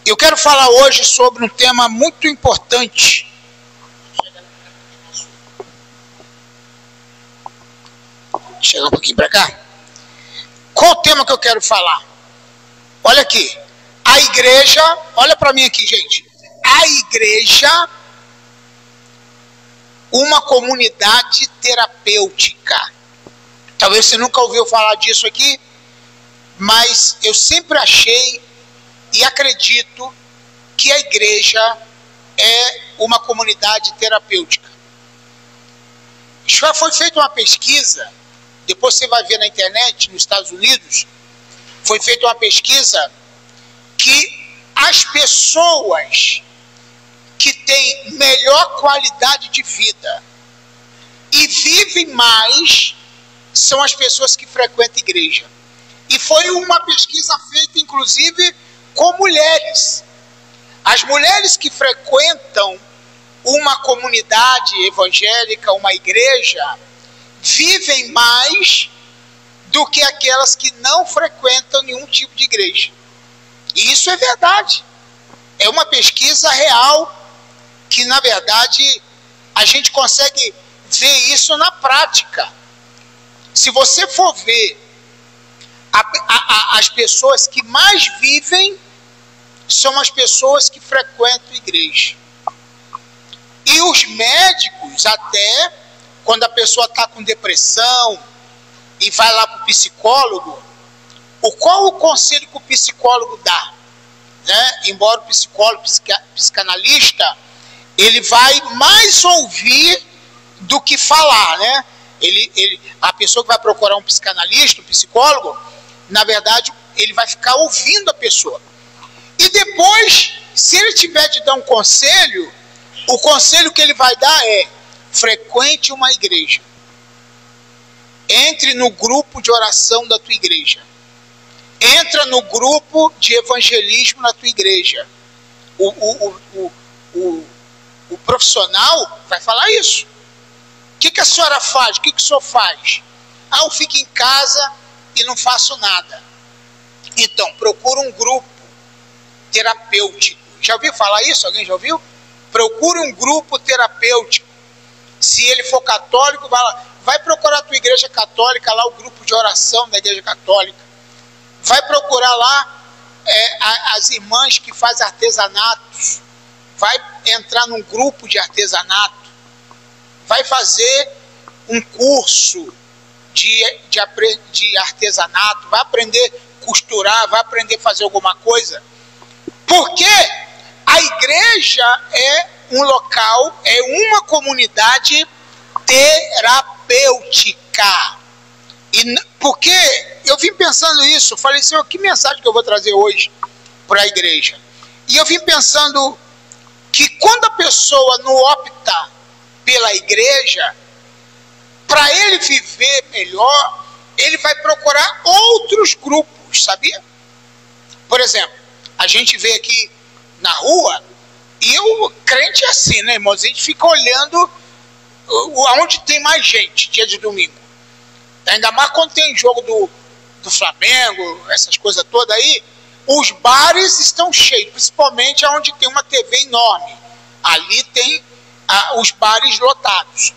Eu quero falar hoje sobre um tema muito importante. Chega um pouquinho para cá. Qual o tema que eu quero falar? Olha aqui. A igreja, olha para mim aqui, gente. A igreja, uma comunidade terapêutica. Talvez você nunca ouviu falar disso aqui, mas eu sempre achei e acredito que a igreja é uma comunidade terapêutica. Já foi feita uma pesquisa, depois você vai ver na internet, nos Estados Unidos, foi feita uma pesquisa que as pessoas que têm melhor qualidade de vida e vivem mais são as pessoas que frequentam a igreja. E foi uma pesquisa feita, inclusive, com mulheres. As mulheres que frequentam uma comunidade evangélica, uma igreja, vivem mais do que aquelas que não frequentam nenhum tipo de igreja. E isso é verdade. É uma pesquisa real que, na verdade, a gente consegue ver isso na prática. Se você for ver as pessoas que mais vivem são as pessoas que frequentam a igreja. E os médicos, até quando a pessoa está com depressão e vai lá para o psicólogo, qual o conselho que o psicólogo dá? Né? Embora o psicólogo, psicanalista, ele vai mais ouvir do que falar, né? A pessoa que vai procurar um psicanalista, um psicólogo, na verdade, ele vai ficar ouvindo a pessoa. E depois, se ele tiver de dar um conselho, o conselho que ele vai dar é: frequente uma igreja. Entre no grupo de oração da tua igreja. Entra no grupo de evangelismo na tua igreja. O profissional vai falar isso. O que a senhora faz? O que o senhor faz? Eu fico em casa e não faço nada. Então, procura um grupo terapêutico. Já ouviu falar isso? Alguém já ouviu? Procure um grupo terapêutico. Se ele for católico, vai procurar a tua igreja católica, lá o grupo de oração da igreja católica. Vai procurar lá as irmãs que fazem artesanatos. Vai entrar num grupo de artesanato. Vai fazer um curso de artesanato. Vai aprender a costurar, vai aprender a fazer alguma coisa. Porque a igreja é um local, é uma comunidade terapêutica. E porque eu vim pensando isso, falei, Senhor, que mensagem que eu vou trazer hoje para a igreja? E eu vim pensando que quando a pessoa não opta pela igreja, para ele viver melhor, ele vai procurar outros grupos, sabia? Por exemplo, a gente vê aqui na rua, e o crente é assim, né, irmãos? A gente fica olhando aonde tem mais gente, dia de domingo. Ainda mais quando tem jogo do Flamengo, essas coisas todas aí, os bares estão cheios, principalmente onde tem uma TV enorme. Ali tem os bares lotados.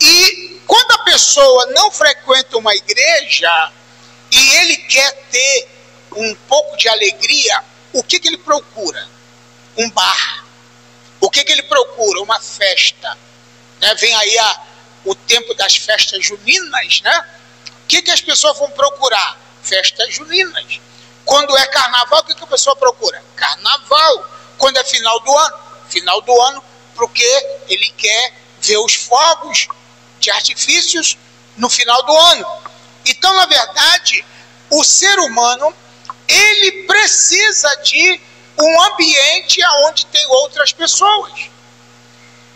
E quando a pessoa não frequenta uma igreja e ele quer ter um pouco de alegria, o que ele procura? Um bar. O que ele procura? Uma festa. Né? Vem aí o tempo das festas juninas, né? O que as pessoas vão procurar? Festas juninas. Quando é carnaval, o que a pessoa procura? Carnaval. Quando é final do ano? Final do ano, porque ele quer ver os fogos de artifícios no final do ano. Então, na verdade, o ser humano, ele precisa de um ambiente onde tem outras pessoas.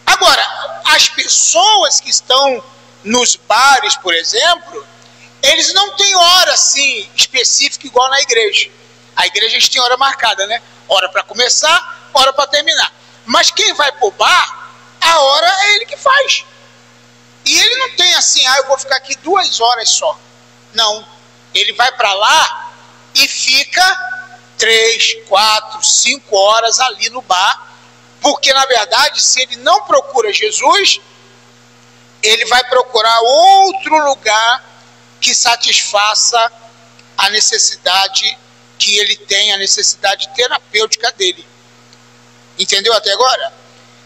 Agora, as pessoas que estão nos bares, por exemplo, eles não têm hora assim específica igual na igreja. A igreja a gente tem hora marcada, né? Hora para começar, hora para terminar. Mas quem vai para o bar, a hora é ele que faz. E ele não tem assim, eu vou ficar aqui 2 horas só. Não. Ele vai para lá e fica 3, 4, 5 horas ali no bar, porque na verdade, se ele não procura Jesus, ele vai procurar outro lugar que satisfaça a necessidade que ele tem, a necessidade terapêutica dele. Entendeu até agora?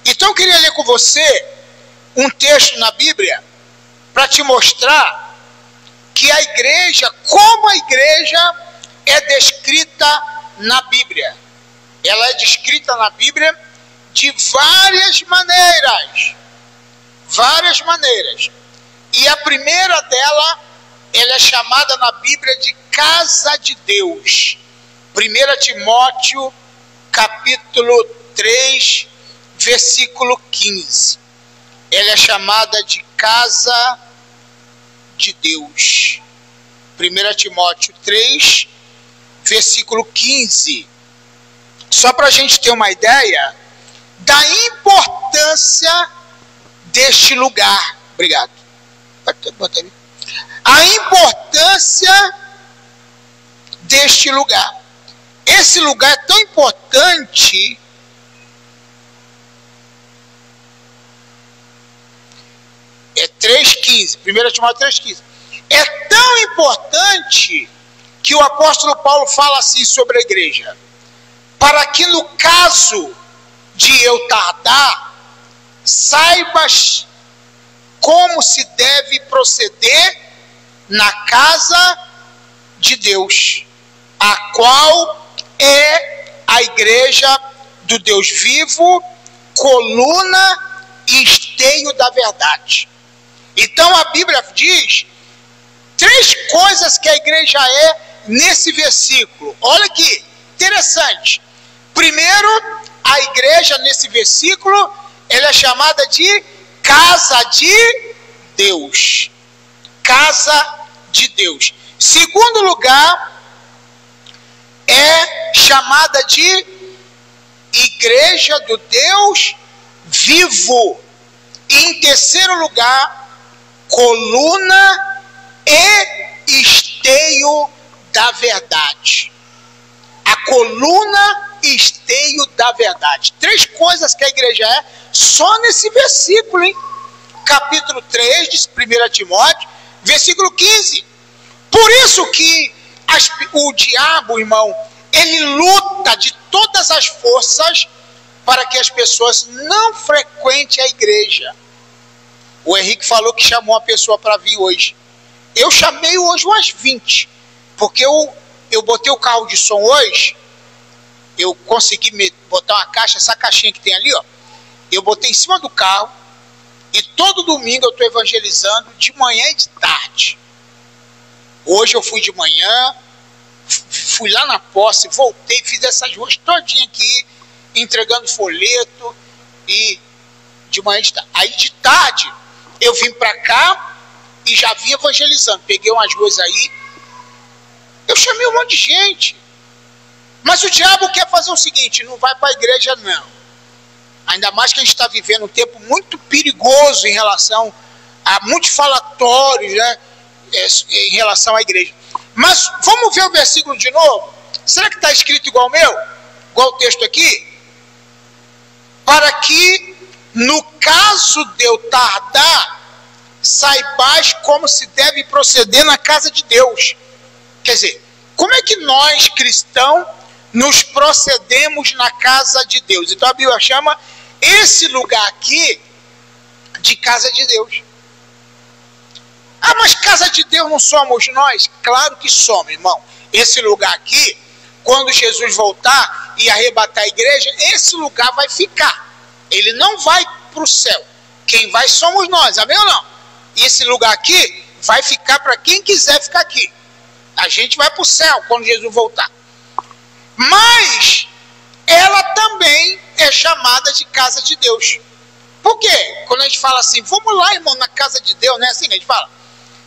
Então eu queria ler com você um texto na Bíblia para te mostrar que a igreja, como a igreja é descrita na Bíblia. Ela é descrita na Bíblia de várias maneiras. Várias maneiras. E a primeira dela, ela é chamada na Bíblia de casa de Deus. 1 Timóteo, capítulo 3, versículo 15. Ela é chamada de casa de Deus. 1 Timóteo 3, versículo 15. Só para a gente ter uma ideia da importância deste lugar. Obrigado. A importância deste lugar. Esse lugar é tão importante é 3,15, 1 Timóteo 3,15. É tão importante que o apóstolo Paulo fala assim sobre a igreja: para que no caso de eu tardar, saibas como se deve proceder na casa de Deus, a qual é a igreja do Deus vivo, coluna e esteio da verdade. Então a Bíblia diz 3 coisas que a igreja é nesse versículo. Olha aqui, interessante. Primeiro, a igreja nesse versículo, ela é chamada de casa de Deus. Casa de Deus. Segundo lugar, é chamada de igreja do Deus vivo. E em terceiro lugar, coluna e esteio da verdade. A coluna e esteio da verdade. 3 coisas que a igreja é só nesse versículo, hein? Capítulo 3 de 1 Timóteo, versículo 15. Por isso que o diabo, irmão, ele luta de todas as forças para que as pessoas não frequentem a igreja. O Henrique falou que chamou uma pessoa para vir hoje. Eu chamei hoje umas 20, porque eu botei o carro de som hoje, eu consegui botar uma caixa, essa caixinha que tem ali, ó, eu botei em cima do carro, e todo domingo eu estou evangelizando de manhã e de tarde. Hoje eu fui de manhã, fui lá na posse, voltei, fiz essas ruas todinha aqui, entregando folheto, e de manhã e de tarde. Aí de tarde, eu vim para cá e já vim evangelizando. Peguei umas ruas aí, eu chamei um monte de gente. Mas o diabo quer fazer o seguinte: não vai para a igreja não. Ainda mais que a gente está vivendo um tempo muito perigoso em relação a muitos falatórios, né, em relação à igreja. Mas vamos ver o versículo de novo? Será que está escrito igual o meu? Igual o texto aqui? Para que, no caso de eu tardar, saibais como se deve proceder na casa de Deus. Quer dizer, como é que nós, cristãos, nos procedemos na casa de Deus? Então a Bíblia chama esse lugar aqui de casa de Deus. Ah, mas casa de Deus não somos nós? Claro que somos, irmão. Esse lugar aqui, quando Jesus voltar e arrebatar a igreja, esse lugar vai ficar. Ele não vai para o céu. Quem vai somos nós, amém ou não? E esse lugar aqui vai ficar para quem quiser ficar aqui. A gente vai para o céu quando Jesus voltar. Mas ela também é chamada de casa de Deus. Por quê? Quando a gente fala assim, vamos lá, irmão, na casa de Deus, não é assim que a gente fala?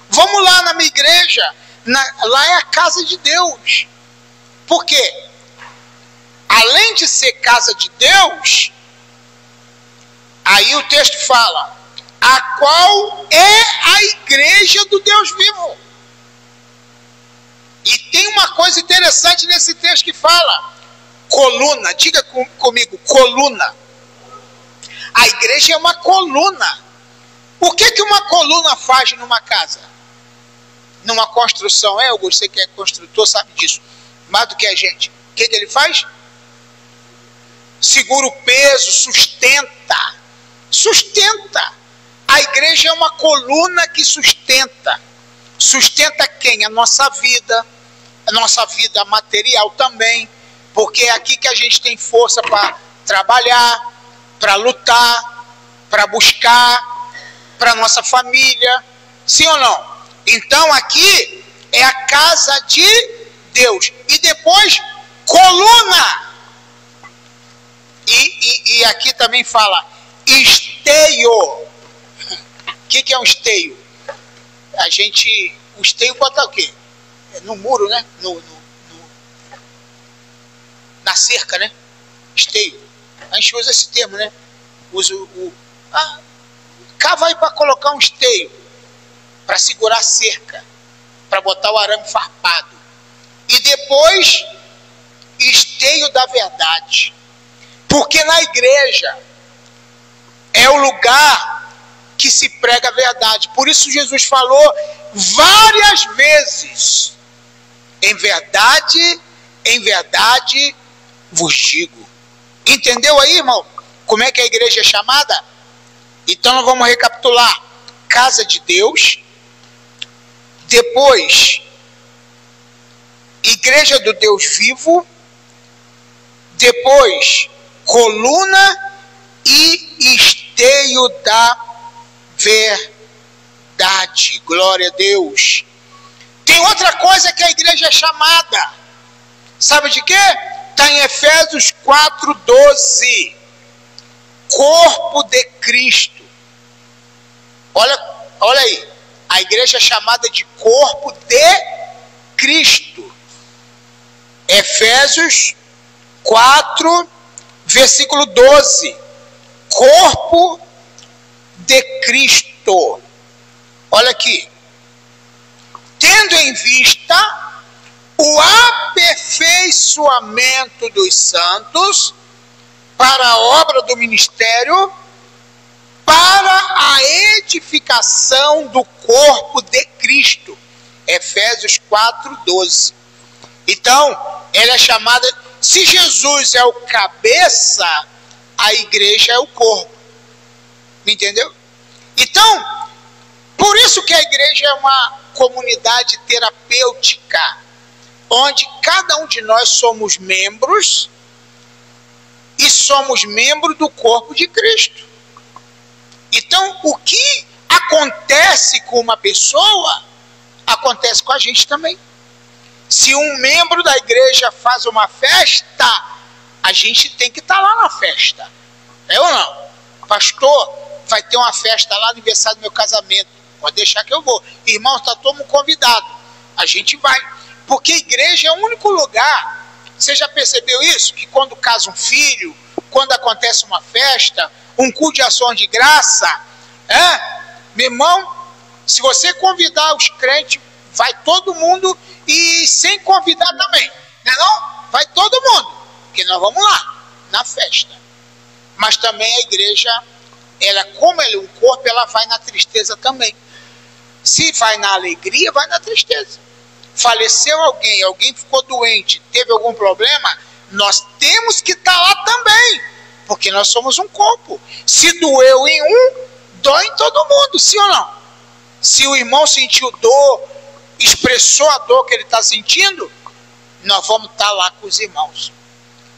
Vamos lá na minha igreja, lá é a casa de Deus. Por quê? Além de ser casa de Deus, aí o texto fala, a qual é a igreja do Deus vivo. E tem uma coisa interessante nesse texto que fala, coluna, diga comigo, coluna. A igreja é uma coluna. O que uma coluna faz numa casa? Numa construção, Augusto, você que é construtor sabe disso, mais do que a gente. O que ele faz? Segura o peso, sustenta. Sustenta. A igreja é uma coluna que sustenta. Sustenta quem? A nossa vida material também, porque é aqui que a gente tem força para trabalhar, para lutar, para buscar, para nossa família, sim ou não? Então aqui é a casa de Deus, e depois coluna, e aqui também fala esteio. O que é um esteio? O esteio bota o quê? No muro, né? Na cerca, né? Esteio. A gente usa esse termo, né? Usa cá vai para colocar um esteio, para segurar a cerca, para botar o arame farpado. E depois, esteio da verdade. Porque na igreja é o lugar que se prega a verdade. Por isso Jesus falou várias vezes: em verdade vos digo. Entendeu aí, irmão? Como é que a igreja é chamada? Então nós vamos recapitular: casa de Deus, depois igreja do Deus vivo, depois coluna e esteio da verdade. Glória a Deus. Tem outra coisa que a igreja é chamada, sabe de quê? Está em Efésios 4:12. Corpo de Cristo. Olha aí, a igreja é chamada de corpo de Cristo. Efésios 4, versículo 12. Corpo de Cristo. Olha aqui. Tendo em vista o aperfeiçoamento dos santos para a obra do ministério, para a edificação do corpo de Cristo. Efésios 4:12. Então, ela é chamada, se Jesus é o cabeça, a igreja é o corpo. Entendeu? Então, por isso que a igreja é uma comunidade terapêutica, onde cada um de nós somos membros e somos membros do corpo de Cristo. Então, o que acontece com uma pessoa, acontece com a gente também. Se um membro da igreja faz uma festa, a gente tem que estar lá na festa. É ou não? Pastor, vai ter uma festa lá, aniversário do meu casamento. Pode deixar que eu vou. Irmão, está todo mundo convidado. A gente vai. Porque a igreja é o único lugar. Você já percebeu isso? Que quando casa um filho, quando acontece uma festa, um culto de ações de graça, meu irmão, se você convidar os crentes, vai todo mundo, e sem convidar também, não é não? Vai todo mundo, porque nós vamos lá, na festa. Mas também a igreja, ela, como ela é um corpo, ela vai na tristeza também. Se vai na alegria, vai na tristeza. Faleceu alguém ficou doente, teve algum problema, nós temos que estar lá também, porque nós somos um corpo. Se doeu em um, dói em todo mundo, sim ou não? Se o irmão sentiu dor, expressou a dor que ele está sentindo, nós vamos estar lá com os irmãos.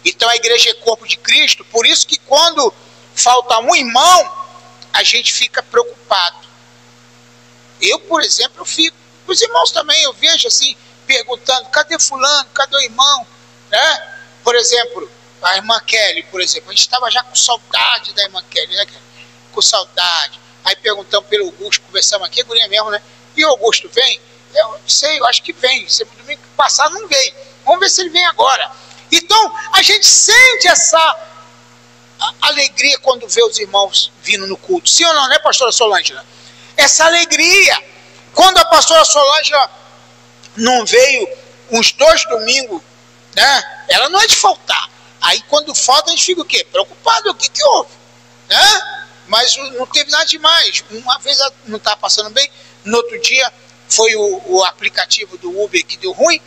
Então a igreja é corpo de Cristo. Por isso que quando falta um irmão, a gente fica preocupado. Eu, por exemplo, eu fico. Os irmãos também, eu vejo assim, perguntando: cadê fulano, cadê o irmão? Né? Por exemplo, a irmã Kelly, por exemplo, a gente estava já com saudade da irmã Kelly, né? Com saudade. Aí perguntamos pelo Augusto, conversamos aqui, guria mesmo, né? E o Augusto vem? Eu não sei, eu acho que vem. Domingo passado não veio. Vamos ver se ele vem agora. Então, a gente sente essa alegria quando vê os irmãos vindo no culto. Sim ou não, né, pastora Solange? Essa alegria. Quando a pastora Solange não veio uns 2 domingos, né? Ela não é de faltar. Aí quando falta a gente fica o quê? Preocupado, o que houve? Né? Mas não teve nada demais. Uma vez ela não estava passando bem, no outro dia foi o aplicativo do Uber que deu ruim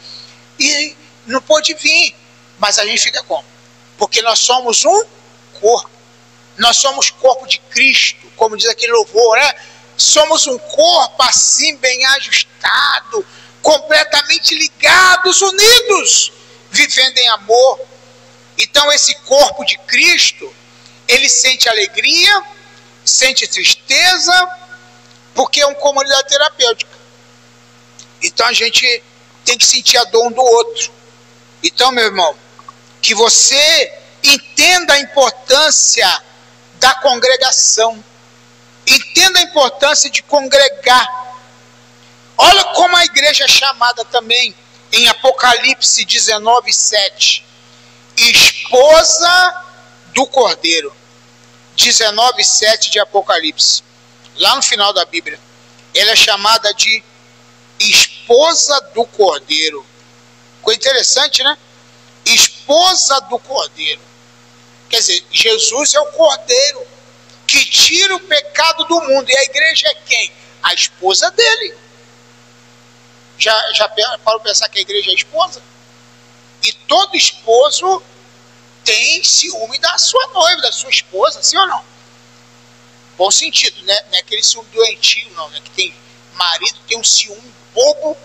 e não pôde vir. Mas a gente fica como? Porque nós somos um corpo. Nós somos corpo de Cristo, como diz aquele louvor, né? Somos um corpo assim bem ajustado, completamente ligados, unidos, vivendo em amor. Então esse corpo de Cristo, ele sente alegria, sente tristeza, porque é uma comunidade terapêutica. Então a gente tem que sentir a dor um do outro. Então, meu irmão, que você entenda a importância da congregação. Entenda a importância de congregar. Olha como a igreja é chamada também em Apocalipse 19:7. Esposa do Cordeiro. 19:7 de Apocalipse. Lá no final da Bíblia. Ela é chamada de esposa do Cordeiro. Ficou interessante, né? Esposa do Cordeiro. Quer dizer, Jesus é o Cordeiro que tira o pecado do mundo. E a igreja é quem? A esposa dele. Já parou para pensar que a igreja é a esposa? E todo esposo tem ciúme da sua noiva, da sua esposa, sim ou não? Bom sentido, né? Não é aquele ciúme doentio, não, né? Que tem marido, tem um ciúme bobo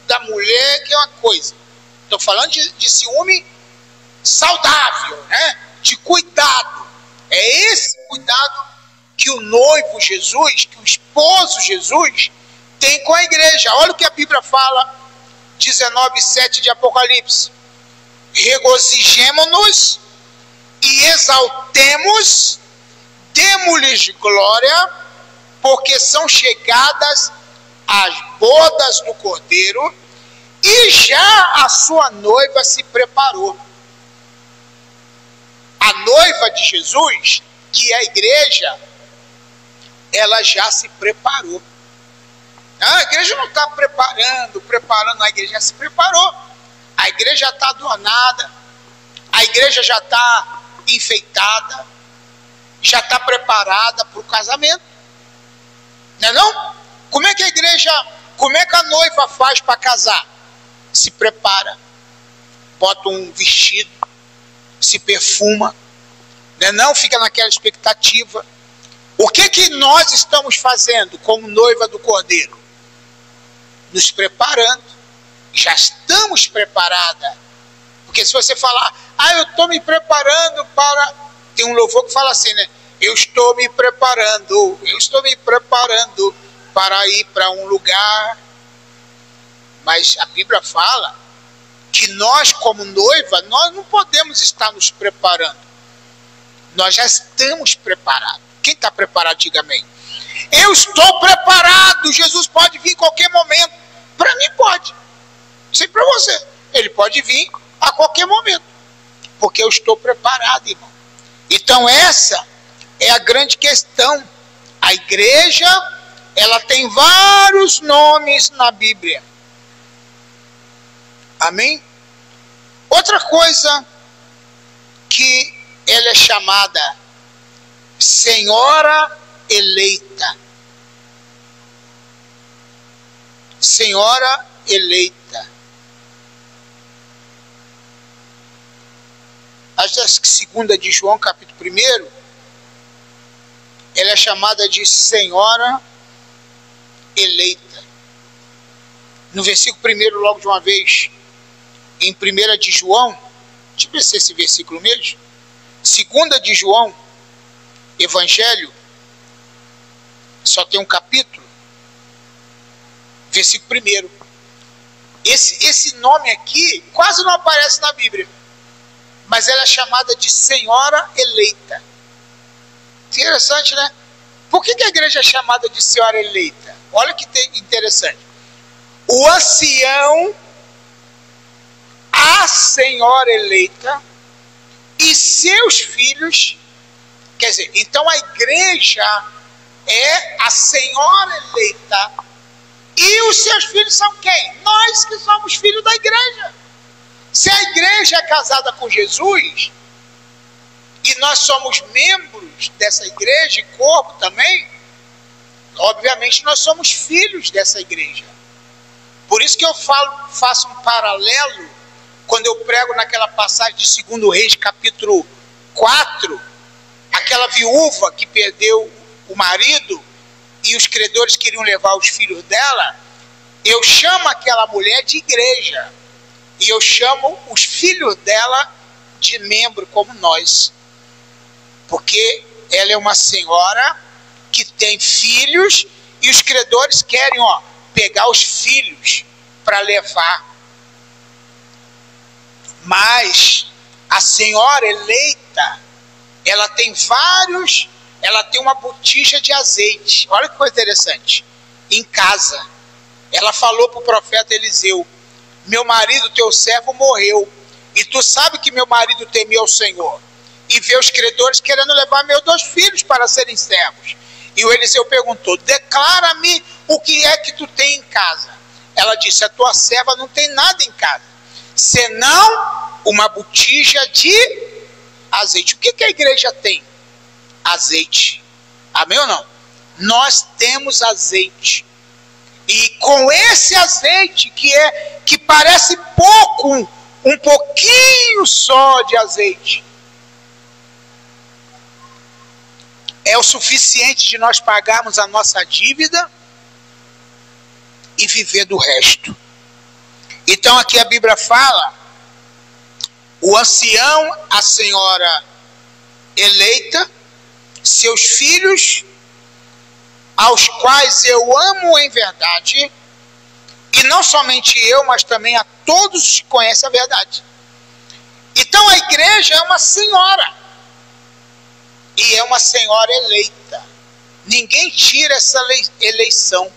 da mulher, que é uma coisa. Estou falando de ciúme saudável, né? De cuidado. É esse cuidado que o noivo Jesus, que o esposo Jesus tem com a igreja. Olha o que a Bíblia fala, 19:7 de Apocalipse. Regozijemo-nos e exaltemos, demo-lhes glória, porque são chegadas as bodas do Cordeiro e já a sua noiva se preparou. A noiva de Jesus, que é a igreja, ela já se preparou. A igreja não está preparando, a igreja já se preparou. A igreja já está adornada, a igreja já está enfeitada, já está preparada para o casamento. Não é não? Como é que a igreja, como é que a noiva faz para casar? Se prepara, bota um vestido, se perfuma, não fica naquela expectativa. O que nós estamos fazendo como noiva do Cordeiro? Nos preparando. Já estamos preparadas. Porque se você falar, eu estou me preparando para... Tem um louvor que fala assim, né? Eu estou me preparando para ir para um lugar. Mas a Bíblia fala que nós, como noiva, nós não podemos estar nos preparando. Nós já estamos preparados. Quem está preparado, diga amém. Eu estou preparado. Jesus pode vir em qualquer momento. Para mim pode. Não sei para você. Ele pode vir a qualquer momento. Porque eu estou preparado, irmão. Então essa é a grande questão. A igreja, ela tem vários nomes na Bíblia. Amém? Outra coisa que ela é chamada Senhora eleita. Senhora eleita. Acho que 2 de João, capítulo 1, ela é chamada de Senhora eleita. No versículo 1, logo de uma vez, em 1 de João, deixa eu ver se esse versículo mesmo. 2 de João, Evangelho, só tem um capítulo, versículo 1. Esse nome aqui quase não aparece na Bíblia, mas ela é chamada de Senhora eleita. Interessante, né? Por que a igreja é chamada de Senhora eleita? Olha que interessante. O ancião, a Senhora eleita e seus filhos. Quer dizer, então a igreja é a Senhora eleita E os seus filhos são quem? Nós que somos filhos da igreja. Se a igreja é casada com Jesus, e nós somos membros dessa igreja, e corpo também, obviamente nós somos filhos dessa igreja. Por isso que eu faço um paralelo, quando eu prego naquela passagem de 2 Reis, capítulo 4, aquela viúva que perdeu o marido, e os credores queriam levar os filhos dela, eu chamo aquela mulher de igreja, e eu chamo os filhos dela de membro como nós, porque ela é uma senhora que tem filhos, e os credores querem pegar os filhos para levar. Mas a senhora eleita, ela tem uma botija de azeite, olha que coisa interessante, em casa. Ela falou para o profeta Eliseu: meu marido, teu servo, morreu, e tu sabe que meu marido temia o Senhor, e vê os credores querendo levar meus 2 filhos para serem servos. E o Eliseu perguntou: declara-me o que é que tu tem em casa. Ela disse: a tua serva não tem nada em casa, senão uma botija de azeite. O que a igreja tem? Azeite. Amém ou não? Nós temos azeite. E com esse azeite que parece pouco, um pouquinho só de azeite, é o suficiente de nós pagarmos a nossa dívida e viver do resto. Então aqui a Bíblia fala: o ancião, a senhora eleita, seus filhos, aos quais eu amo em verdade, e não somente eu, mas também a todos os que conhecem a verdade. Então a igreja é uma senhora, e é uma senhora eleita. Ninguém tira essa eleição.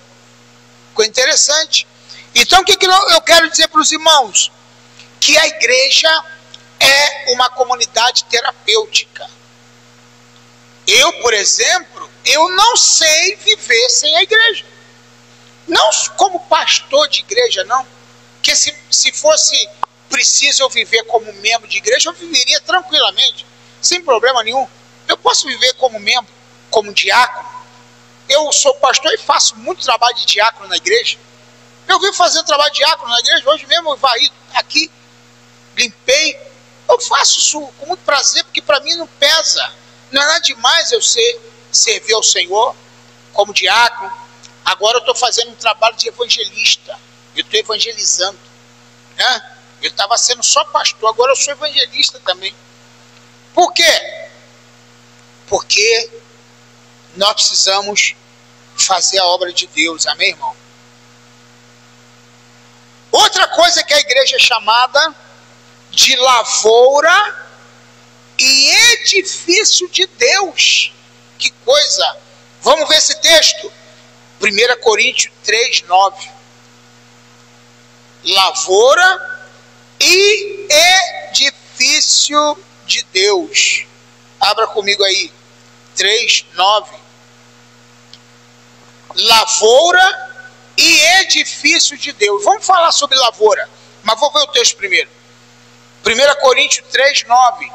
Ficou interessante? Então o que eu quero dizer para os irmãos? Que a igreja é uma comunidade terapêutica. Eu, por exemplo, eu não sei viver sem a igreja. Não como pastor de igreja, não. Porque se fosse preciso eu viver como membro de igreja, eu viveria tranquilamente, sem problema nenhum. Eu posso viver como membro, como diácono. Eu sou pastor e faço muito trabalho de diácono na igreja. Eu vim fazer trabalho de diácono na igreja, hoje mesmo eu varri aqui, limpei. Eu faço isso com muito prazer, porque para mim não pesa. Não é nada demais eu servir ao Senhor como diácono. Agora eu estou fazendo um trabalho de evangelista. Eu estou evangelizando. Né? Eu estava sendo só pastor, agora eu sou evangelista também. Por quê? Porque nós precisamos fazer a obra de Deus. Amém, irmão? Outra coisa que a igreja é chamada de lavoura e edifício de Deus. Que coisa! Vamos ver esse texto? 1 Coríntios 3, 9. Lavoura e edifício de Deus. Abra comigo aí. 3, 9. Lavoura e edifício de Deus. Vamos falar sobre lavoura, mas vou ver o texto primeiro. 1 Coríntios 3, 9.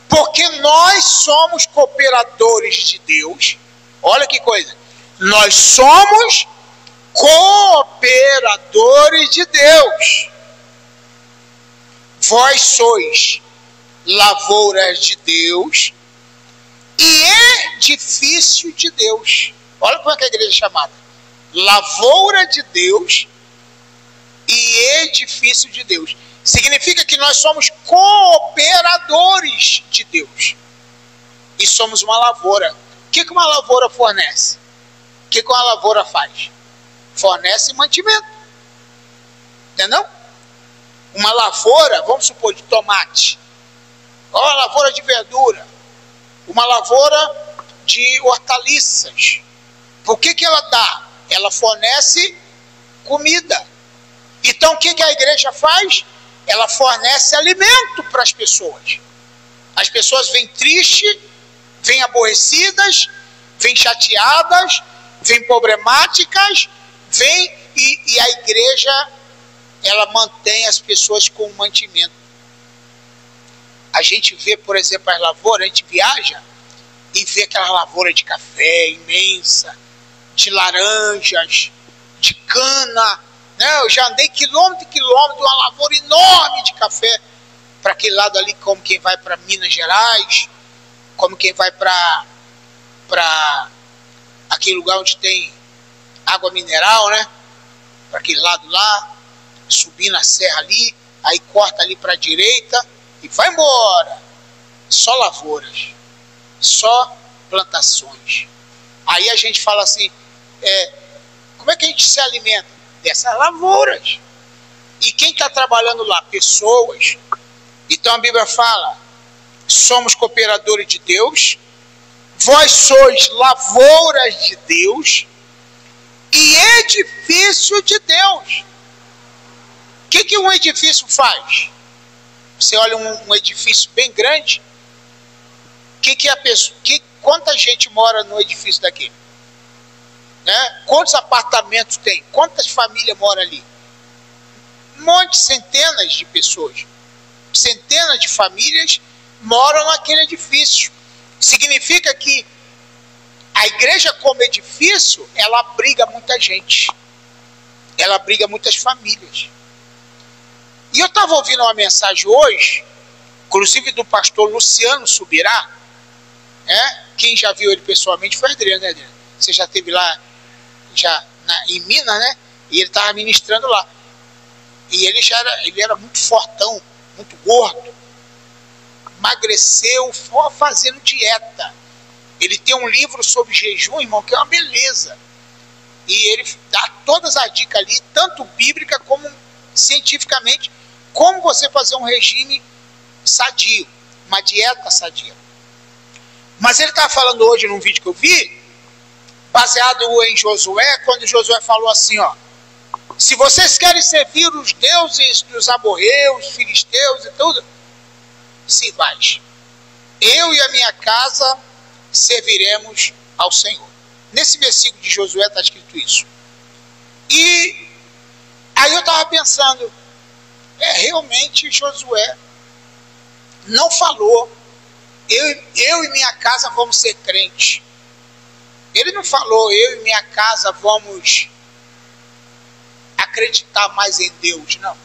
Porque nós somos cooperadores de Deus. Olha que coisa. Nós somos cooperadores de Deus. Vós sois lavouras de Deus e edifício de Deus. Olha como é que a igreja é chamada. Lavoura de Deus e edifício de Deus. Significa que nós somos cooperadores de Deus. E somos uma lavoura. O que uma lavoura fornece? O que uma lavoura faz? Fornece mantimento. Entendeu? Uma lavoura, vamos supor, de tomate. Ou uma lavoura de verdura. Uma lavoura de hortaliças. Por que ela dá? Ela fornece comida. Então o que a igreja faz? Ela fornece alimento para as pessoas. As pessoas vêm tristes, vêm aborrecidas, vêm chateadas, vêm problemáticas, vêm E a igreja, ela mantém as pessoas com mantimento. A gente vê, por exemplo, as lavouras, a gente viaja e vê aquela lavoura de café imensa, de laranjas, de cana, né? Eu já andei quilômetro e quilômetro de uma lavoura enorme de café, para aquele lado ali, como quem vai para Minas Gerais, como quem vai para aquele lugar onde tem água mineral, né? Para aquele lado lá, subir na serra ali, aí corta ali para a direita e vai embora. Só lavouras, só plantações. Aí a gente fala assim, como é que a gente se alimenta? Dessas lavouras. E quem está trabalhando lá? Pessoas. Então a Bíblia fala, somos cooperadores de Deus, vós sois lavouras de Deus e edifício de Deus. O que um edifício faz? Você olha um edifício bem grande, quanta gente mora no edifício daqui? Né? Quantos apartamentos tem? Quantas famílias moram ali? Um monte, centenas de pessoas. Centenas de famílias moram naquele edifício. Significa que a igreja como edifício, ela abriga muita gente. Ela abriga muitas famílias. E eu estava ouvindo uma mensagem hoje, inclusive do pastor Luciano Subirá, quem já viu ele pessoalmente foi Adriano, né, Adriano? Você já esteve lá em Minas, né? E ele estava ministrando lá. E ele era muito fortão, muito gordo. Emagreceu, fazendo dieta. Ele tem um livro sobre jejum, irmão, que é uma beleza. E ele dá todas as dicas ali, tanto bíblica como cientificamente, como você fazer um regime sadio, uma dieta sadia. Mas ele estava falando hoje num vídeo que eu vi, baseado em Josué, quando Josué falou assim, ó, se vocês querem servir os deuses dos amorreus, filisteus e tudo, se vai. Eu e a minha casa serviremos ao Senhor. Nesse versículo de Josué está escrito isso. E aí eu estava pensando, realmente Josué não falou, eu e minha casa vamos ser crentes. Ele não falou, eu e minha casa vamos acreditar mais em Deus, não.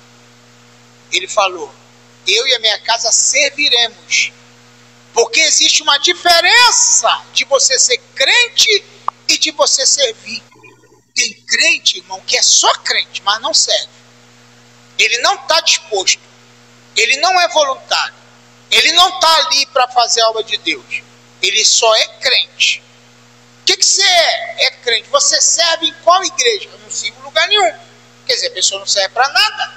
Ele falou, eu e a minha casa serviremos. Porque existe uma diferença de você ser crente e de você servir. Tem crente, irmão, que é só crente, mas não serve. Ele não está disposto. Ele não é voluntário. Ele não está ali para fazer a obra de Deus. Ele só é crente. O que você é? É crente. Você serve em qual igreja? Eu não sirvo em lugar nenhum. Quer dizer, a pessoa não serve para nada.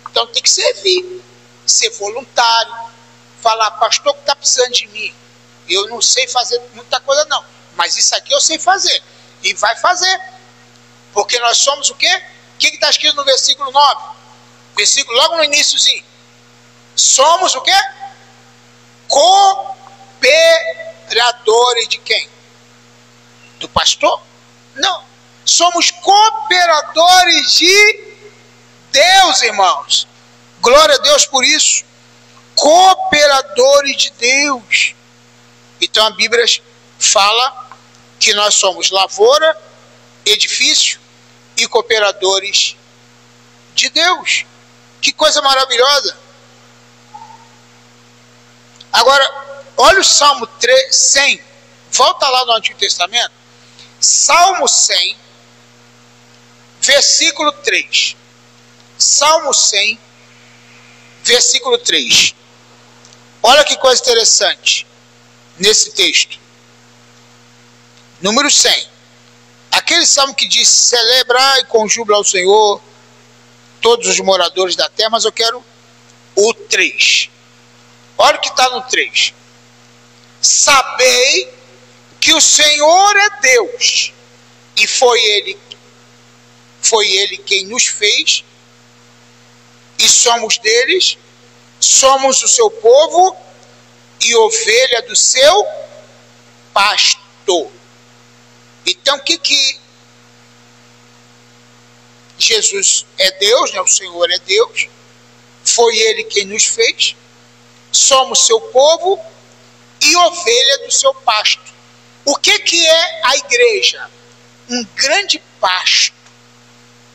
Então tem que servir. Ser voluntário. Falar, pastor, que está precisando de mim. Eu não sei fazer muita coisa não. Mas isso aqui eu sei fazer. E vai fazer. Porque nós somos o quê? O que está escrito no versículo 9? Versículo logo no iníciozinho. Somos o quê? Cooperadores de quem? Do pastor? Não. Somos cooperadores de Deus, irmãos. Glória a Deus por isso. Cooperadores de Deus. Então a Bíblia fala que nós somos lavoura, edifício e cooperadores de Deus. Que coisa maravilhosa. Agora, olha o Salmo 100. Volta lá no Antigo Testamento. Salmo 100, versículo 3. Salmo 100, versículo 3. Olha que coisa interessante nesse texto. Número 100. Aquele salmo que diz, celebrai com júbilo ao Senhor todos os moradores da terra, mas eu quero o 3. Olha o que está no 3. Sabei que o Senhor é Deus, e foi Ele quem nos fez, e somos deles, somos o seu povo, e ovelha do seu pastor. Então, o que Jesus é Deus, né? O Senhor é Deus, foi Ele quem nos fez, somos seu povo e ovelha do seu pasto. O que é a igreja? Um grande pasto,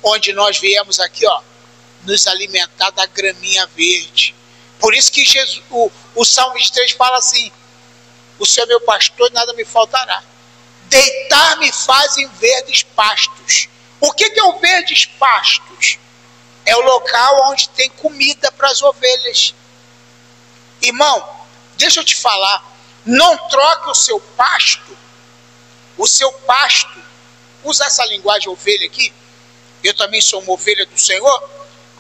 onde nós viemos aqui, ó, nos alimentar da graminha verde. Por isso que Jesus, o Salmo 23 fala assim: o Senhor é meu pastor e nada me faltará. Deitar-me faz em verdes pastos. O que é o verdes pastos? É o local onde tem comida para as ovelhas. Irmão, deixa eu te falar, não troque o seu pasto, usa essa linguagem ovelha aqui, eu também sou uma ovelha do Senhor,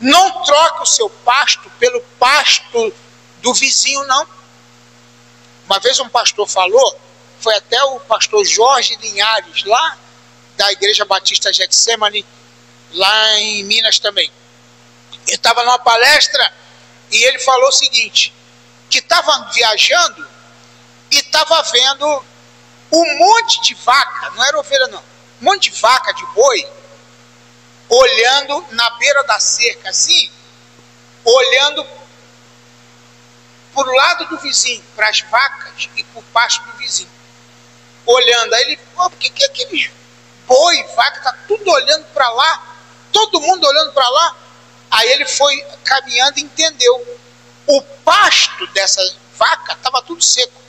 não troque o seu pasto pelo pasto do vizinho, não. Uma vez um pastor falou, foi até o pastor Jorge Linhares, lá da Igreja Batista Getsemane, lá em Minas também. Ele estava numa palestra e ele falou o seguinte, que estava viajando e estava vendo um monte de vaca, não era ovelha não, um monte de vaca, de boi, olhando na beira da cerca assim, olhando para o lado do vizinho, para as vacas e para o pasto do vizinho. Olhando, aí ele, por que aqueles boi, vaca, está tudo olhando para lá, todo mundo olhando para lá? Aí ele foi caminhando e entendeu. O pasto dessa vaca estava tudo seco.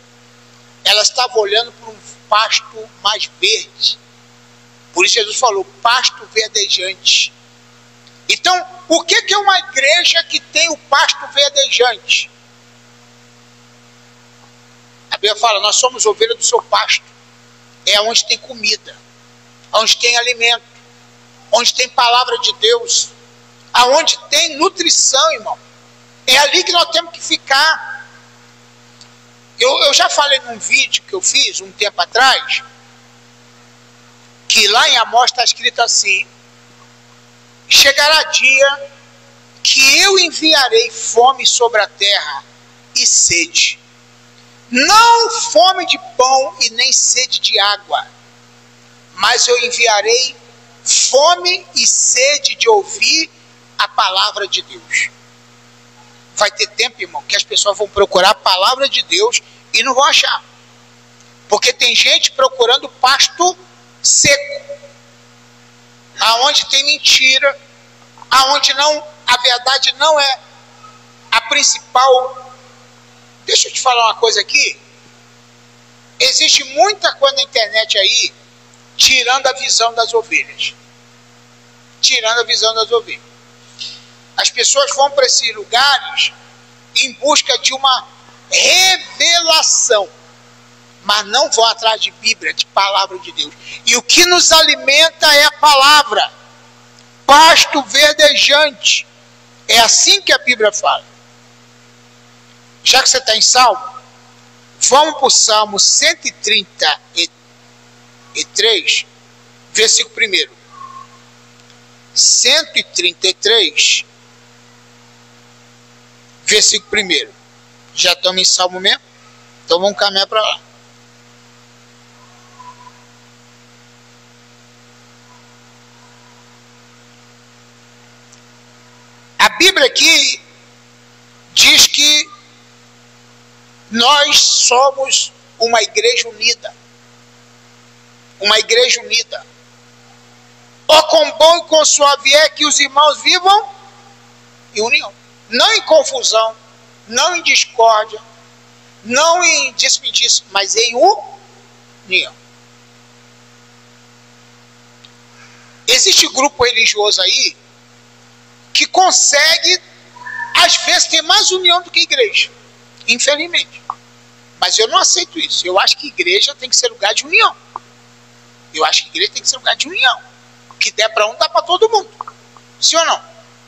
Elas estavam olhando para um pasto mais verde. Por isso Jesus falou, pasto verdejante. Então, o que é uma igreja que tem o pasto verdejante? A Bíblia fala, nós somos ovelha do seu pasto. É onde tem comida, onde tem alimento, onde tem palavra de Deus, aonde tem nutrição, irmão. É ali que nós temos que ficar. Eu já falei num vídeo que eu fiz um tempo atrás, que lá em Amós está escrito assim, chegará dia que eu enviarei fome sobre a terra e sede. Não fome de pão e nem sede de água, mas eu enviarei fome e sede de ouvir a palavra de Deus. Vai ter tempo, irmão, que as pessoas vão procurar a palavra de Deus e não vão achar. Porque tem gente procurando pasto seco, aonde tem mentira, aonde não, a verdade não é a principal. Deixa eu te falar uma coisa aqui. Existe muita coisa na internet aí, tirando a visão das ovelhas. Tirando a visão das ovelhas. As pessoas vão para esses lugares em busca de uma revelação, mas não vão atrás de Bíblia, de palavra de Deus. E o que nos alimenta é a palavra, pasto verdejante. É assim que a Bíblia fala. Já que você está em Salmo, vamos para o Salmo 133, versículo 1. 133, versículo 1. Já estamos em Salmo mesmo? Então vamos caminhar para lá. A Bíblia aqui diz que nós somos uma igreja unida. Uma igreja unida. Ó, quão bom e quão suave é que os irmãos vivam em união. Não em confusão, não em discórdia, não em desperdício, mas em união. Existe grupo religioso aí que consegue, às vezes, ter mais união do que igreja. Infelizmente. Mas eu não aceito isso. Eu acho que igreja tem que ser lugar de união. Eu acho que igreja tem que ser lugar de união. O que der para um, dá para todo mundo. Sim ou não?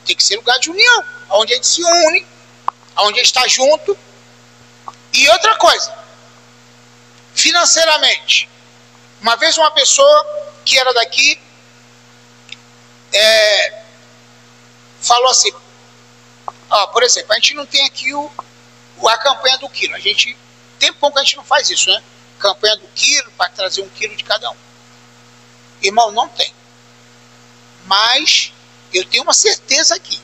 Tem que ser lugar de união. Onde a gente se une, onde a gente está junto. E outra coisa, financeiramente. Uma vez uma pessoa que era daqui falou assim, ó, por exemplo, a gente não tem aqui a campanha do quilo. A gente tem pouco que a gente não faz isso, né? Campanha do quilo, para trazer 1 quilo de cada um. Irmão, não tem. Mas eu tenho uma certeza aqui.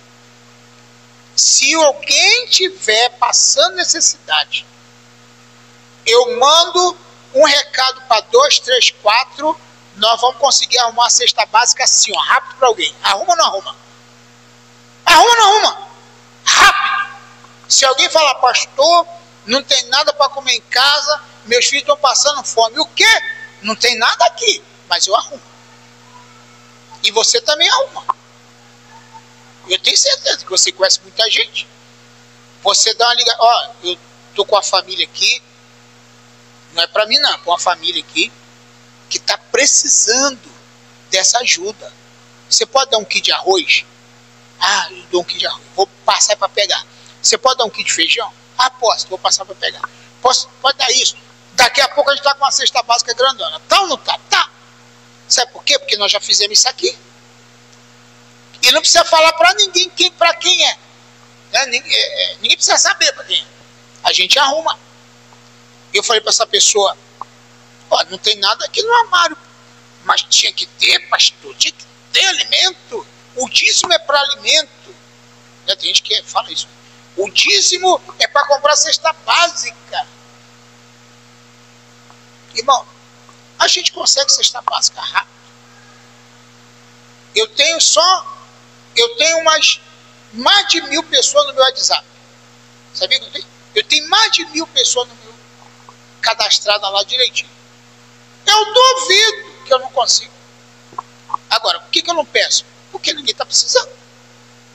Se alguém tiver passando necessidade, eu mando um recado para 2, 3, 4, nós vamos conseguir arrumar a cesta básica assim, ó, rápido para alguém. Arruma ou não arruma? Arruma ou não arruma? Rápido. Se alguém falar, pastor, não tem nada para comer em casa, meus filhos estão passando fome. O quê? Não tem nada aqui, mas eu arrumo. E você também arruma. Eu tenho certeza que você conhece muita gente. Você dá uma ligação, ó, eu tô com a família aqui, não é para mim não, é para uma família aqui, que está precisando dessa ajuda. Você pode dar um quilo de arroz? Ah, eu dou um quilo de arroz, vou passar para pegar. Você pode dar um quilo de feijão? Ah, posso, vou passar para pegar. Pode dar isso. Daqui a pouco a gente está com uma cesta básica grandona. Tá ou não tá? Tá. Sabe por quê? Porque nós já fizemos isso aqui. E não precisa falar para ninguém para quem é. Né? Ninguém precisa saber para quem é. A gente arruma. Eu falei para essa pessoa, ó, não tem nada aqui no armário, mas tinha que ter, pastor, tinha que ter alimento. O dízimo é para alimento. Né? Tem gente que fala isso. O dízimo é para comprar cesta básica. Irmão, a gente consegue cesta básica rápido. Eu tenho mais de 1.000 pessoas no meu WhatsApp. Sabia que eu tenho? Eu tenho mais de 1.000 pessoas no meu cadastrada lá direitinho. Eu duvido que eu não consigo. Agora, por que eu não peço? Porque ninguém está precisando.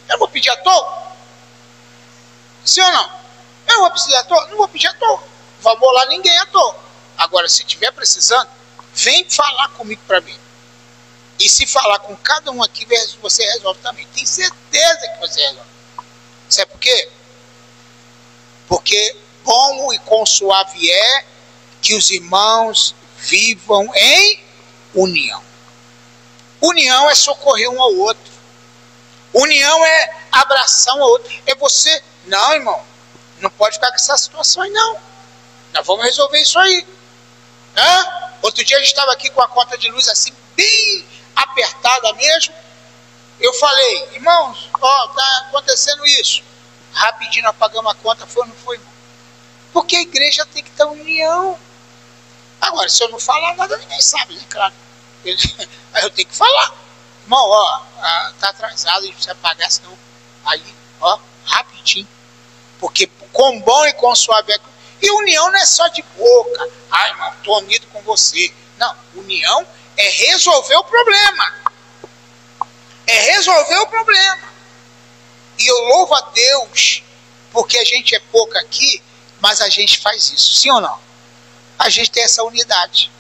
Eu vou pedir à toa? Sim ou não? Eu não vou pedir à toa? Não vou pedir à toa. Não vou molar ninguém à toa. Agora, se estiver precisando, vem falar comigo para mim. E se falar com cada um aqui, você resolve também. Tem certeza que você resolve. Sabe por quê? Porque bom e consuave é que os irmãos vivam em união. União é socorrer um ao outro. União é abraçar um ao outro. É você... Não, irmão. Não pode ficar com essa situação aí, não. Nós vamos resolver isso aí. Hã? Outro dia a gente estava aqui com a conta de luz assim, bem apertada mesmo. Eu falei, irmãos, ó, tá acontecendo isso. Rapidinho apagamos a conta, foi ou não foi, irmão? Porque a igreja tem que estar em união. Agora, se eu não falar nada, ninguém sabe, né? Claro. Aí eu tenho que falar. Irmão, ó, tá atrasado, a gente precisa pagar, senão. Aí, ó, rapidinho. Porque com bom e com suave é. E união não é só de boca. Ai, irmão, estou unido com você. Não, união é resolver o problema. É resolver o problema. E eu louvo a Deus, porque a gente é pouco aqui, mas a gente faz isso. Sim ou não? A gente tem essa unidade.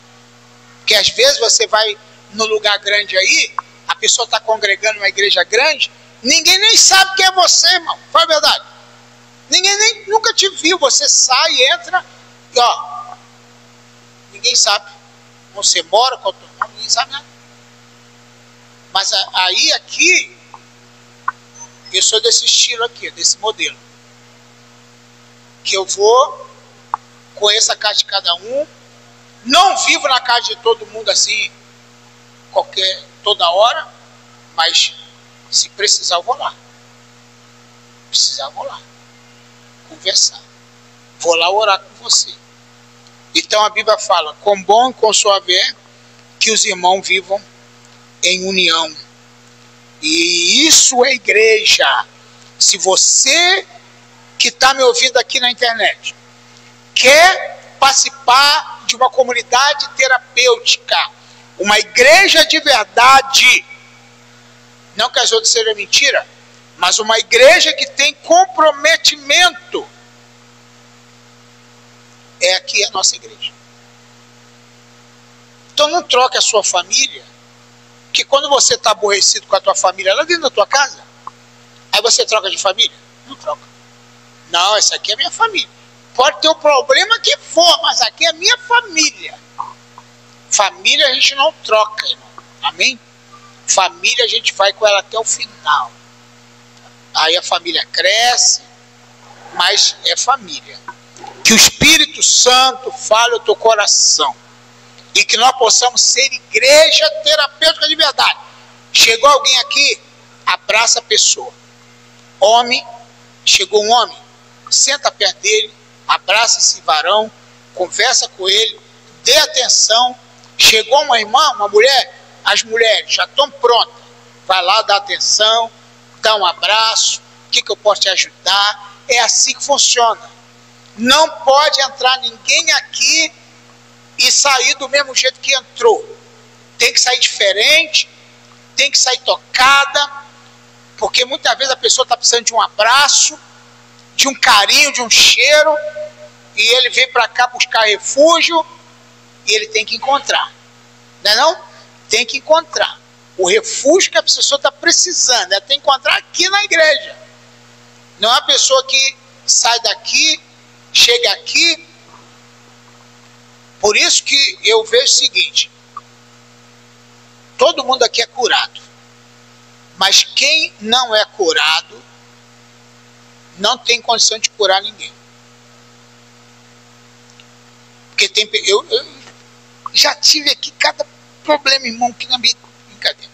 Porque às vezes você vai no lugar grande aí, a pessoa está congregando uma igreja grande, ninguém nem sabe quem é você, irmão. Fala a verdade. Ninguém nunca te viu. Você sai, entra e ó, ninguém sabe. Você mora com a tua irmã, ninguém sabe nada. Mas aí aqui, eu sou desse estilo aqui, desse modelo. Que eu vou, conheço a casa de cada um, não vivo na casa de todo mundo assim, toda hora, mas se precisar eu vou lá. Precisar eu vou lá. Conversar. Vou lá orar com você. Então a Bíblia fala, com bom e com suave é que os irmãos vivam em união. E isso é igreja. Se você que está me ouvindo aqui na internet quer participar de uma comunidade terapêutica, uma igreja de verdade, não que as outras sejam mentira, mas uma igreja que tem comprometimento, é aqui a nossa igreja. Então não troque a sua família, que quando você está aborrecido com a tua família lá dentro da tua casa, aí você troca de família? Não troca. Não, essa aqui é minha família. Pode ter o problema que for, mas aqui é minha família. Família a gente não troca, irmão. Amém? Família a gente vai com ela até o final. Aí a família cresce, mas é família. Que o Espírito Santo fale ao teu coração. E que nós possamos ser igreja terapêutica de verdade. Chegou alguém aqui abraça a pessoa. Homem, chegou um homem, senta perto dele, abraça esse varão, conversa com ele, dê atenção. Chegou uma irmã, uma mulher, as mulheres já estão prontas. Vai lá, dá atenção, dá um abraço, o que eu posso te ajudar? É assim que funciona. Não pode entrar ninguém aqui e sair do mesmo jeito que entrou. Tem que sair diferente, tem que sair tocada, porque muitas vezes a pessoa está precisando de um abraço, de um carinho, de um cheiro, e ele veio para cá buscar refúgio, e ele tem que encontrar. Não é não? Tem que encontrar. O refúgio que a pessoa está precisando, ela tem que encontrar aqui na igreja. Não é a pessoa que sai daqui, chega aqui. Por isso que eu vejo o seguinte: todo mundo aqui é curado, mas quem não é curado não tem condição de curar ninguém. Porque eu já tive aqui cada problema, irmão, que não me brincadeira.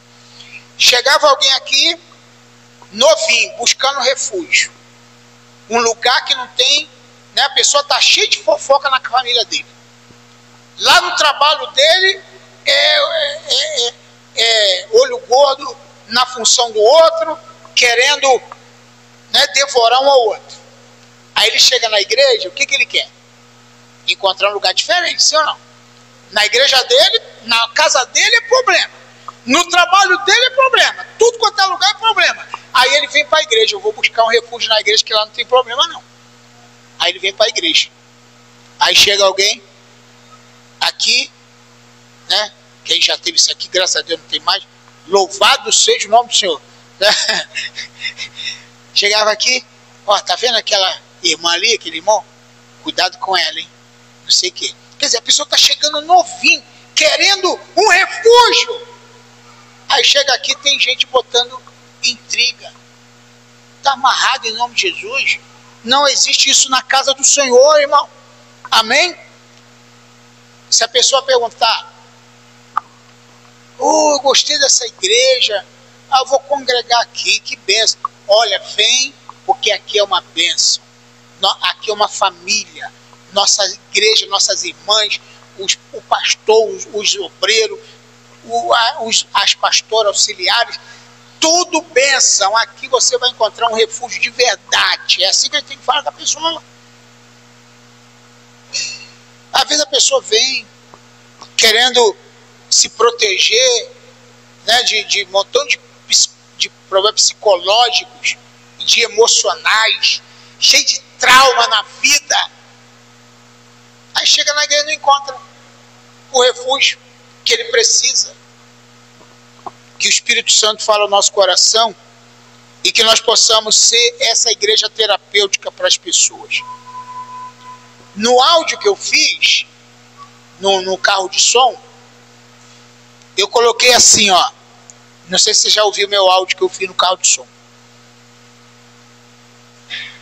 Chegava alguém aqui novinho, buscando refúgio, um lugar que não tem, né, a pessoa está cheia de fofoca na família dele. Lá no trabalho dele é olho gordo na função do outro, querendo, né, devorar um ao outro. Aí ele chega na igreja, o que ele quer? Encontrar um lugar diferente, sim ou não? Na igreja dele, na casa dele é problema. No trabalho dele é problema. Tudo quanto é lugar é problema. Aí ele vem para a igreja. Eu vou buscar um refúgio na igreja, que lá não tem problema não. Aí ele vem para a igreja. Aí chega alguém aqui, né? Quem já teve isso aqui, graças a Deus não tem mais. Louvado seja o nome do Senhor. Chegava aqui, ó, tá vendo aquela irmã ali, aquele irmão? Cuidado com ela, hein? Não sei o quê. Quer dizer, a pessoa está chegando novinho, querendo um refúgio. Aí chega aqui, tem gente botando intriga. Está amarrado em nome de Jesus. Não existe isso na casa do Senhor, irmão. Amém? Se a pessoa perguntar, eu gostei dessa igreja, eu vou congregar aqui, que bênção. Olha, vem, porque aqui é uma bênção. Aqui é uma família. Nossa igreja, nossas irmãs, o pastor, os obreiros, as pastoras auxiliares, tudo bênção. Aqui você vai encontrar um refúgio de verdade. É assim que a gente tem que falar com a pessoa. Às vezes a pessoa vem querendo se proteger, né, de um montão de problemas psicológicos, de emocionais, cheio de trauma na vida. Aí chega na igreja e não encontra o refúgio que ele precisa. Que o Espírito Santo fale ao nosso coração e que nós possamos ser essa igreja terapêutica para as pessoas. No áudio que eu fiz, no carro de som, eu coloquei assim, ó. Não sei se você já ouviu meu áudio que eu fiz no carro de som.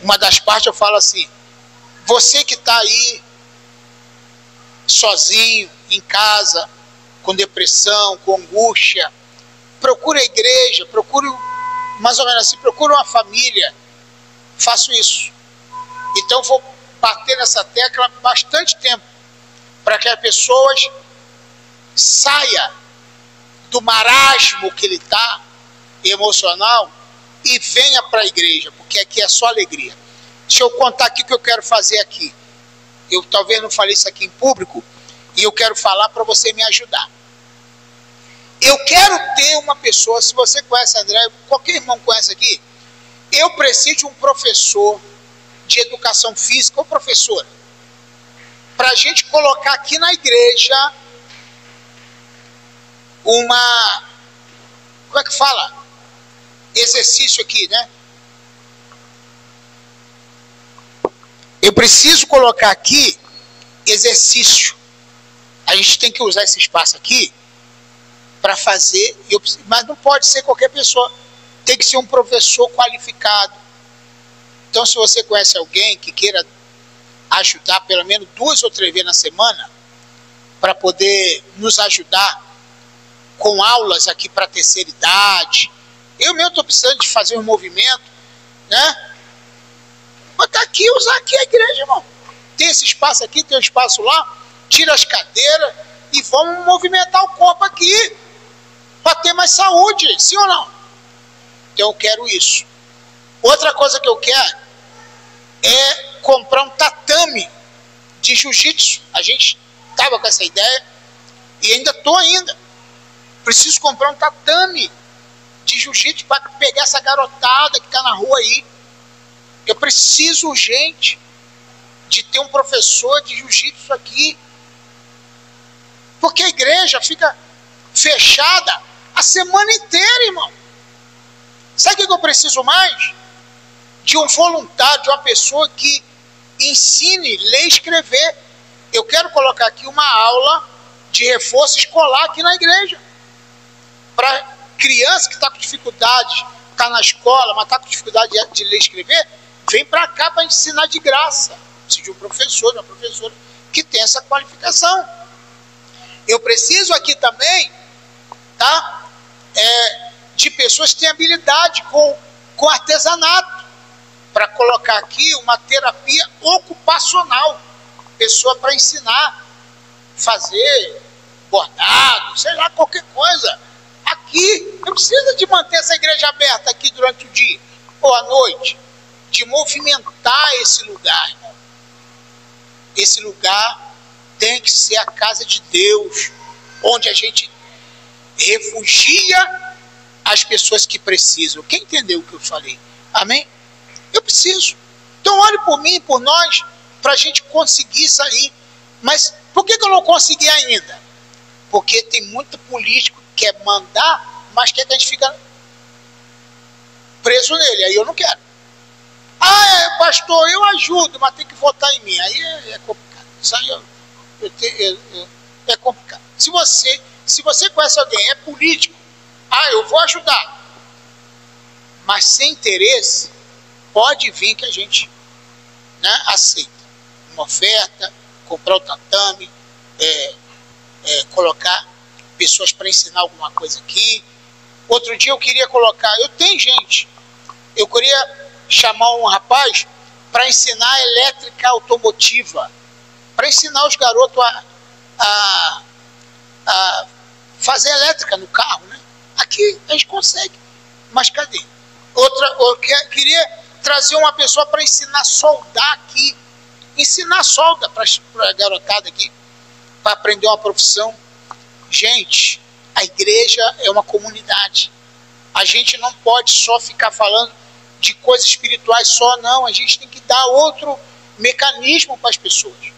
Uma das partes eu falo assim: você que está aí sozinho, em casa, com depressão, com angústia, procure a igreja, procure, mais ou menos assim, procure uma família. Faço isso. Então vou bater nessa tecla bastante tempo, para que as pessoas saiam do marasmo que ele está, emocional, e venha para a igreja, porque aqui é só alegria. Deixa eu contar aqui o que eu quero fazer aqui. Eu talvez não falei isso aqui em público, e eu quero falar para você me ajudar. Eu quero ter uma pessoa, se você conhece André, qualquer irmão conhece aqui, eu preciso de um professor de educação física ou professora, para a gente colocar aqui na igreja uma, como é que fala? Exercício aqui, né? Eu preciso colocar aqui exercício. A gente tem que usar esse espaço aqui para fazer, mas não pode ser qualquer pessoa. Tem que ser um professor qualificado. Então, se você conhece alguém que queira ajudar pelo menos 2 ou 3 vezes na semana, para poder nos ajudar com aulas aqui para a terceira idade, Eu mesmo estou precisando de fazer um movimento, né? Botar aqui, usar aqui a igreja, irmão. Tem esse espaço aqui, tem um espaço lá, tira as cadeiras e vamos movimentar o corpo aqui para ter mais saúde, sim ou não? Então eu quero isso. Outra coisa que eu quero é comprar um tatame de jiu-jitsu. A gente estava com essa ideia e ainda estou ainda. Preciso comprar um tatame de jiu-jitsu para pegar essa garotada que está na rua aí. Eu preciso urgente de ter um professor de jiu-jitsu aqui. Porque a igreja fica fechada a semana inteira, irmão. Sabe o que eu preciso mais? De um voluntário, de uma pessoa que ensine, ler e escrever. Eu quero colocar aqui uma aula de reforço escolar aqui na igreja. Para criança que está com dificuldade, está na escola, mas está com dificuldade de ler e escrever, vem para cá para ensinar de graça. Preciso de um professor, de uma professora que tem essa qualificação. Eu preciso aqui também, tá? De pessoas que têm habilidade com artesanato, para colocar aqui uma terapia ocupacional, pessoa para ensinar, fazer bordado, sei lá, qualquer coisa. Aqui, não precisa de manter essa igreja aberta aqui durante o dia ou à noite, de movimentar esse lugar, irmão. Esse lugar tem que ser a casa de Deus, onde a gente refugia as pessoas que precisam. Quem entendeu o que eu falei? Amém? Eu preciso. Então olhe por mim, por nós, para a gente conseguir sair. Mas por que eu não consegui ainda? Porque tem muito político que quer mandar, mas quer que a gente fique preso nele. Aí eu não quero. Pastor, eu ajudo, mas tem que votar em mim. Aí é complicado. Isso aí é complicado. Se você conhece alguém, é político, eu vou ajudar. Mas sem interesse, pode vir que a gente, né, aceita uma oferta, comprar o tatame, colocar pessoas para ensinar alguma coisa aqui. Outro dia eu queria colocar, eu queria chamar um rapaz para ensinar elétrica automotiva, para ensinar os garotos a fazer elétrica no carro, né? Aqui a gente consegue, mas cadê? Eu queria trazer uma pessoa para ensinar a soldar aqui, ensinar solda para a garotada aqui, para aprender uma profissão. Gente, a igreja é uma comunidade. A gente não pode só ficar falando de coisas espirituais só, não. A gente tem que dar outro mecanismo para as pessoas.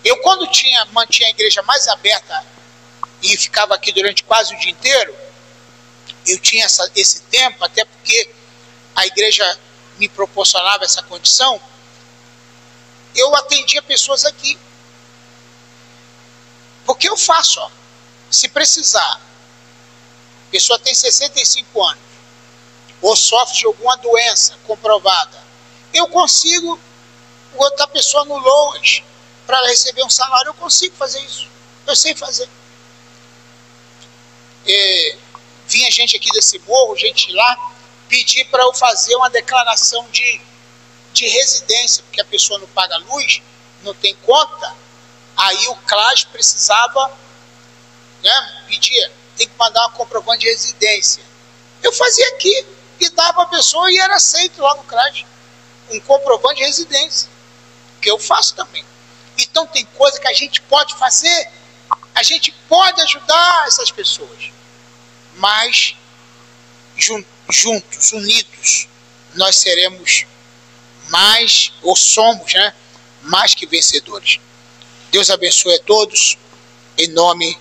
Eu, quando mantinha a igreja mais aberta e ficava aqui durante quase o dia inteiro, eu tinha esse tempo, até porque a igreja me proporcionava essa condição, eu atendia pessoas aqui. Porque eu faço, se precisar, a pessoa tem 65 anos, ou sofre de alguma doença comprovada, eu consigo botar a pessoa no LOAS para ela receber um salário. Eu consigo fazer isso, eu sei fazer. Vinha gente aqui desse morro, gente lá, pedir para eu fazer uma declaração de residência, porque a pessoa não paga luz, não tem conta. Aí o CLAS precisava, né, pedir, tem que mandar uma comprovante de residência. Eu fazia aqui e dava a pessoa e era aceito lá no CLAS um comprovante de residência, que eu faço também. Então tem coisa que a gente pode fazer, a gente pode ajudar essas pessoas, mas juntos, unidos, nós seremos mais, ou somos, né, mais que vencedores. Deus abençoe a todos, em nome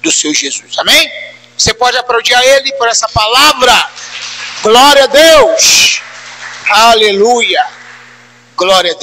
do Senhor Jesus. Amém? Você pode aplaudir a Ele por essa palavra. Glória a Deus. Aleluia. Glória a Deus.